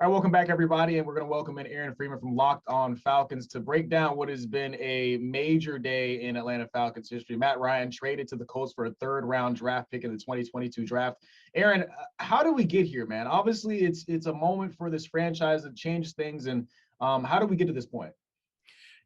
All right, welcome back, everybody, and we're going to welcome in Aaron Freeman from Locked On Falcons to break down what has been a major day in Atlanta Falcons history. Matt Ryan traded to the Colts for a third-round draft pick in the 2022 draft. Aaron, how do we get here, man? Obviously, it's a moment for this franchise that changed things, and how do we get to this point?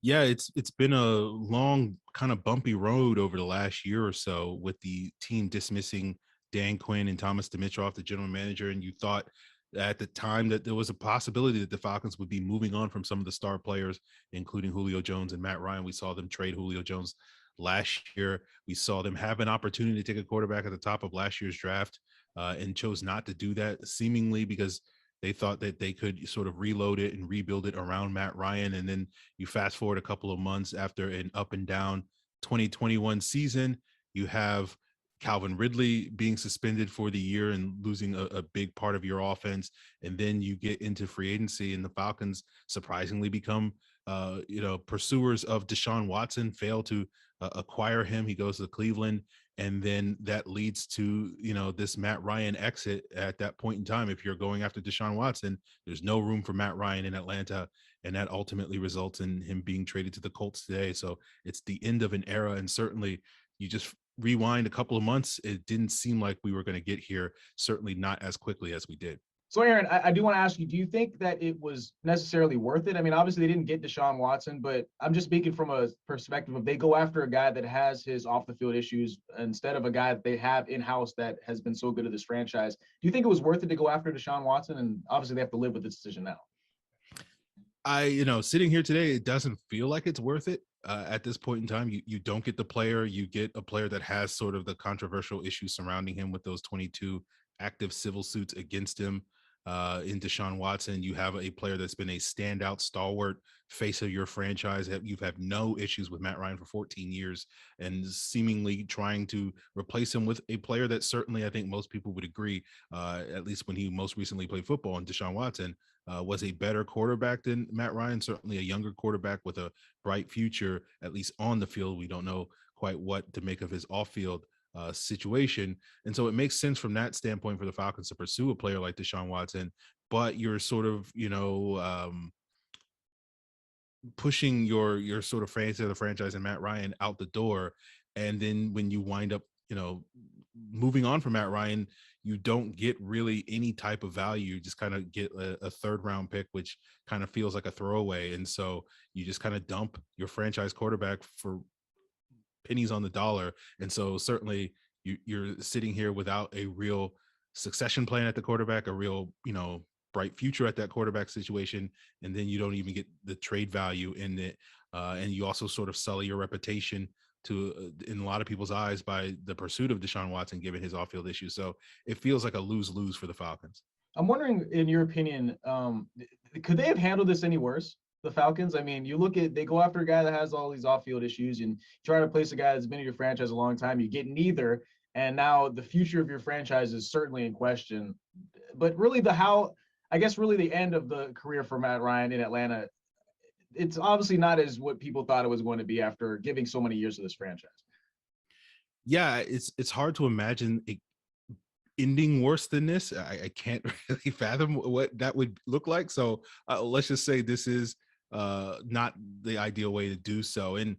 Yeah, it's been a long, kind of bumpy road over the last year or so with the team dismissing Dan Quinn and Thomas Dimitroff, the general manager, and you thought at the time that there was a possibility that the Falcons would be moving on from some of the star players, including Julio Jones and Matt Ryan. We saw them trade Julio Jones last year. We saw them have an opportunity to take a quarterback at the top of last year's draft and chose not to do that, seemingly because they thought that they could sort of reload it and rebuild it around Matt Ryan. And then you fast forward a couple of months after an up and down 2021 season, you have Calvin Ridley being suspended for the year and losing a big part of your offense. And then you get into free agency and the Falcons surprisingly become, pursuers of Deshaun Watson, fail to acquire him. He goes to Cleveland. And then that leads to, this Matt Ryan exit at that point in time. If you're going after Deshaun Watson, there's no room for Matt Ryan in Atlanta. And that ultimately results in him being traded to the Colts today. So it's the end of an era. And certainly you just rewind a couple of months, it didn't seem like we were going to get here, certainly not as quickly as we did. So, Aaron, I do want to ask you, do you think that it was necessarily worth it? I mean, obviously they didn't get Deshaun Watson, but I'm just speaking from a perspective of they go after a guy that has his off the field issues instead of a guy that they have in-house that has been so good at this franchise. Do you think it was worth it to go after Deshaun Watson? And obviously they have to live with this decision now. Sitting here today, it doesn't feel like it's worth it. At this point in time, you don't get the player. You get a player that has sort of the controversial issues surrounding him with those 22 active civil suits against him. In Deshaun Watson, you have a player that's been a standout stalwart face of your franchise. You've had no issues with Matt Ryan for 14 years and seemingly trying to replace him with a player that certainly I think most people would agree, at least when he most recently played football, and Deshaun Watson was a better quarterback than Matt Ryan, certainly a younger quarterback with a bright future, at least on the field. We don't know quite what to make of his off-field situation. And so it makes sense from that standpoint for the Falcons to pursue a player like Deshaun Watson, but you're sort of, pushing your sort of fans of the franchise and Matt Ryan out the door. And then when you wind up, moving on from Matt Ryan, you don't get really any type of value. You just kind of get a third round pick, which kind of feels like a throwaway. And so you just kind of dump your franchise quarterback for pennies on the dollar. And so certainly you're sitting here without a real succession plan at the quarterback, a real, bright future at that quarterback situation. And then you don't even get the trade value in it. And you also sort of sully your reputation to in a lot of people's eyes by the pursuit of Deshaun Watson, given his off-field issues. So it feels like a lose-lose for the Falcons. I'm wondering, in your opinion, could they have handled this any worse? The Falcons. I mean, they go after a guy that has all these off-field issues, and try to replace a guy that's been in your franchise a long time. You get neither, and now the future of your franchise is certainly in question. But really, really the end of the career for Matt Ryan in Atlanta, it's obviously not as what people thought it was going to be after giving so many years to this franchise. Yeah, it's hard to imagine it ending worse than this. I can't really fathom what that would look like. So let's just say this is not the ideal way to do so. And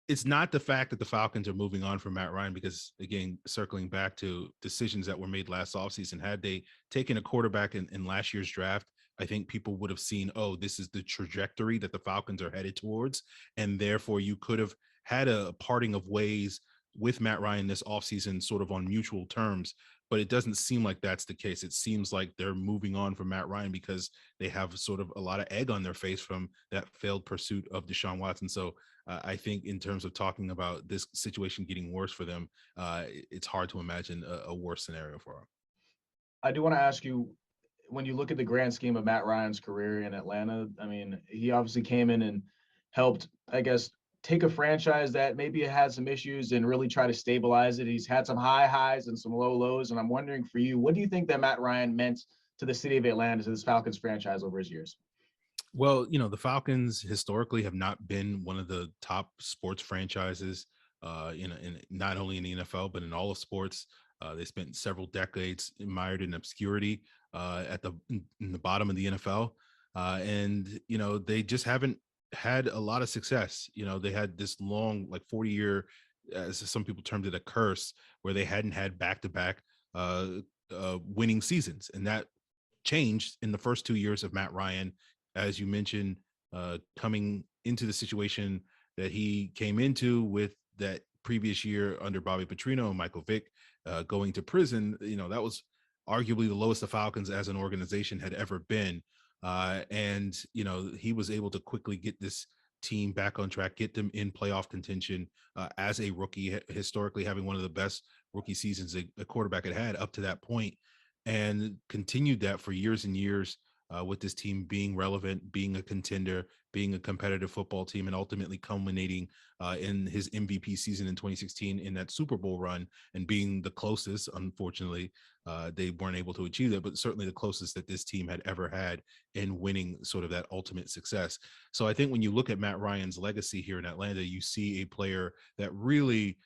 it's not the fact that the Falcons are moving on from Matt Ryan, because again, circling back to decisions that were made last offseason, had they taken a quarterback in last year's draft, I think people would have seen, oh, this is the trajectory that the Falcons are headed towards. And therefore you could have had a parting of ways with Matt Ryan this offseason, sort of on mutual terms. But it doesn't seem like that's the case. It seems like they're moving on from Matt Ryan because they have sort of a lot of egg on their face from that failed pursuit of Deshaun Watson. So I think in terms of talking about this situation getting worse for them, it's hard to imagine a worse scenario for them. I do want to ask you, when you look at the grand scheme of Matt Ryan's career in Atlanta, I mean, he obviously came in and helped, I guess, take a franchise that maybe had some issues and really try to stabilize it. He's had some high highs and some low lows. And I'm wondering for you, what do you think that Matt Ryan meant to the city of Atlanta, to this Falcons franchise over his years? Well, the Falcons historically have not been one of the top sports franchises, in not only in the NFL, but in all of sports. They spent several decades mired in obscurity. in the bottom of the NFL, and they just haven't had a lot of success. They had this long, like 40-year, as some people termed it, a curse, where they hadn't had back-to-back uh, winning seasons, and that changed in the first 2 years of Matt Ryan, as you mentioned, coming into the situation that he came into with that previous year under Bobby Petrino and Michael Vick, going to prison. That was arguably the lowest the Falcons as an organization had ever been. And he was able to quickly get this team back on track, get them in playoff contention as a rookie, historically having one of the best rookie seasons a quarterback had up to that point, and continued that for years and years, with this team being relevant, being a contender, being a competitive football team, and ultimately culminating in his MVP season in 2016 in that Super Bowl run, and being the closest. Unfortunately, they weren't able to achieve that, but certainly the closest that this team had ever had in winning sort of that ultimate success. So I think when you look at Matt Ryan's legacy here in Atlanta, you see a player that really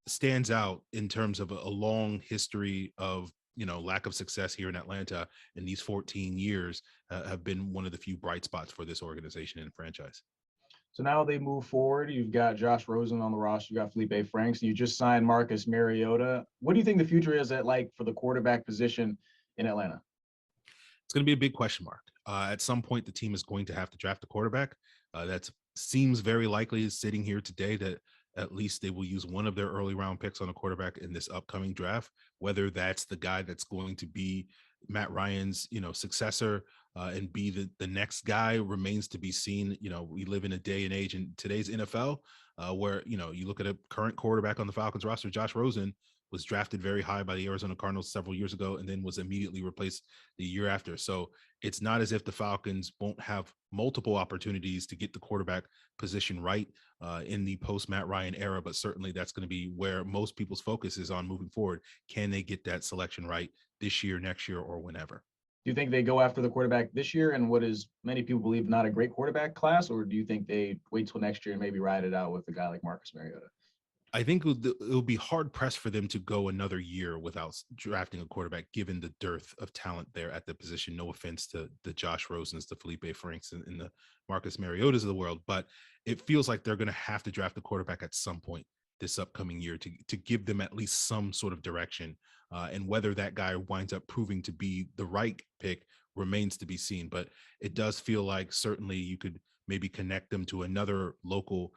stands out in terms of a long history of lack of success here in Atlanta, and these 14 years have been one of the few bright spots for this organization and franchise. So now they move forward. You've got Josh Rosen on the roster. You got Felipe Franks. And you just signed Marcus Mariota. What do you think the future is for the quarterback position in Atlanta? It's going to be a big question mark. At some point, the team is going to have to draft a quarterback. That seems very likely sitting here today, that at least they will use one of their early round picks on a quarterback in this upcoming draft. Whether that's the guy that's going to be Matt Ryan's, successor, and be the next guy remains to be seen. We live in a day and age in today's NFL where, you look at a current quarterback on the Falcons roster, Josh Rosen, was drafted very high by the Arizona Cardinals several years ago, and then was immediately replaced the year after. So it's not as if the Falcons won't have multiple opportunities to get the quarterback position right in the post Matt Ryan era, but certainly that's going to be where most people's focus is on moving forward. Can they get that selection right this year, next year, or whenever? Do you think they go after the quarterback this year and what is many people believe not a great quarterback class, or do you think they wait till next year and maybe ride it out with a guy like Marcus Mariota? I think it'll be hard pressed for them to go another year without drafting a quarterback, given the dearth of talent there at the position. No offense to the Josh Rosens, the Felipe Franks, and the Marcus Mariotas of the world, but it feels like they're going to have to draft a quarterback at some point this upcoming year to give them at least some sort of direction. And whether that guy winds up proving to be the right pick remains to be seen. But it does feel like certainly you could maybe connect them to another local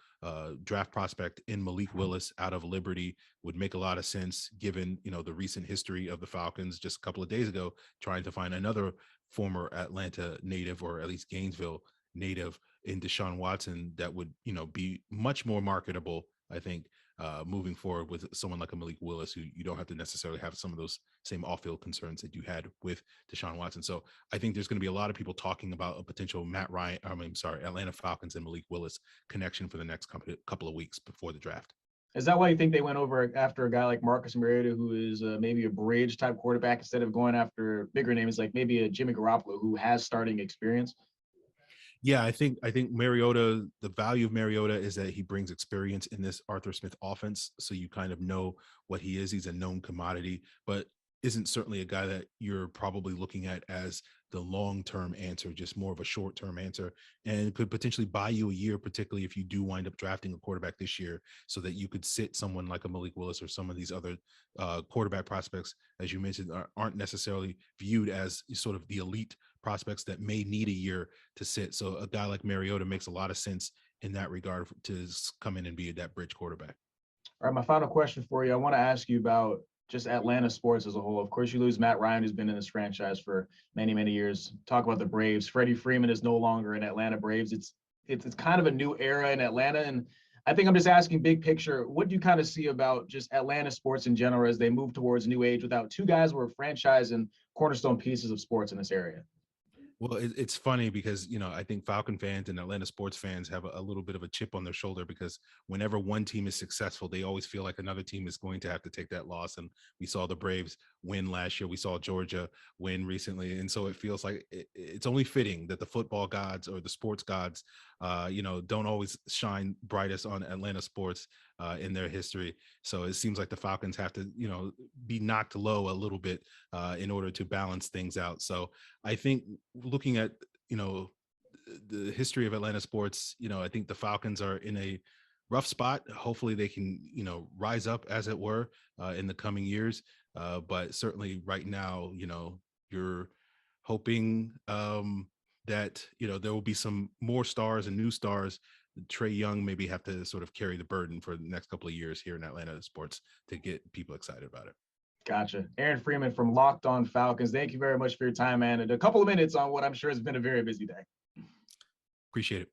draft prospect in Malik Willis out of Liberty. Would make a lot of sense given the recent history of the Falcons just a couple of days ago, trying to find another former Atlanta native, or at least Gainesville native, in Deshaun Watson that would be much more marketable, I think, moving forward with someone like a Malik Willis, who you don't have to necessarily have some of those same off-field concerns that you had with Deshaun Watson. So I think there's going to be a lot of people talking about a potential Atlanta Falcons and Malik Willis connection for the next couple of weeks before the draft. Is that why you think they went over after a guy like Marcus Mariota, who is maybe a bridge type quarterback, instead of going after bigger names like maybe a Jimmy Garoppolo, who has starting experience? Yeah, I think Mariota, the value of Mariota is that he brings experience in this Arthur Smith offense. So you kind of know what he is. He's a known commodity, but isn't certainly a guy that you're probably looking at as the long-term answer, just more of a short-term answer, and could potentially buy you a year, particularly if you do wind up drafting a quarterback this year, so that you could sit someone like a Malik Willis or some of these other quarterback prospects, as you mentioned, aren't necessarily viewed as sort of the elite prospects that may need a year to sit. So a guy like Mariota makes a lot of sense in that regard to come in and be that bridge quarterback. All right, my final question for you. I want to ask you about just Atlanta sports as a whole. Of course, you lose Matt Ryan, who's been in this franchise for many, many years. Talk about the Braves. Freddie Freeman is no longer in Atlanta Braves. It's kind of a new era in Atlanta. And I think I'm just asking big picture, what do you kind of see about just Atlanta sports in general as they move towards new age without two guys who are franchise and cornerstone pieces of sports in this area? Well, it's funny because, I think Falcon fans and Atlanta sports fans have a little bit of a chip on their shoulder, because whenever one team is successful, they always feel like another team is going to have to take that loss. And we saw the Braves win last year. We saw Georgia win recently. And so it feels like it's only fitting that the football gods or the sports gods, don't always shine brightest on Atlanta sports. in their history. So it seems like the Falcons have to, be knocked low a little bit in order to balance things out. So I think looking at, the history of Atlanta sports, I think the Falcons are in a rough spot. Hopefully they can, rise up, as it were, in the coming years. But certainly right now, you're hoping that, there will be some more stars and new stars. Trey Young maybe have to sort of carry the burden for the next couple of years here in Atlanta sports to get people excited about it. Gotcha. Aaron Freeman from Locked On Falcons. Thank you very much for your time, man. And a couple of minutes on what I'm sure has been a very busy day. Appreciate it.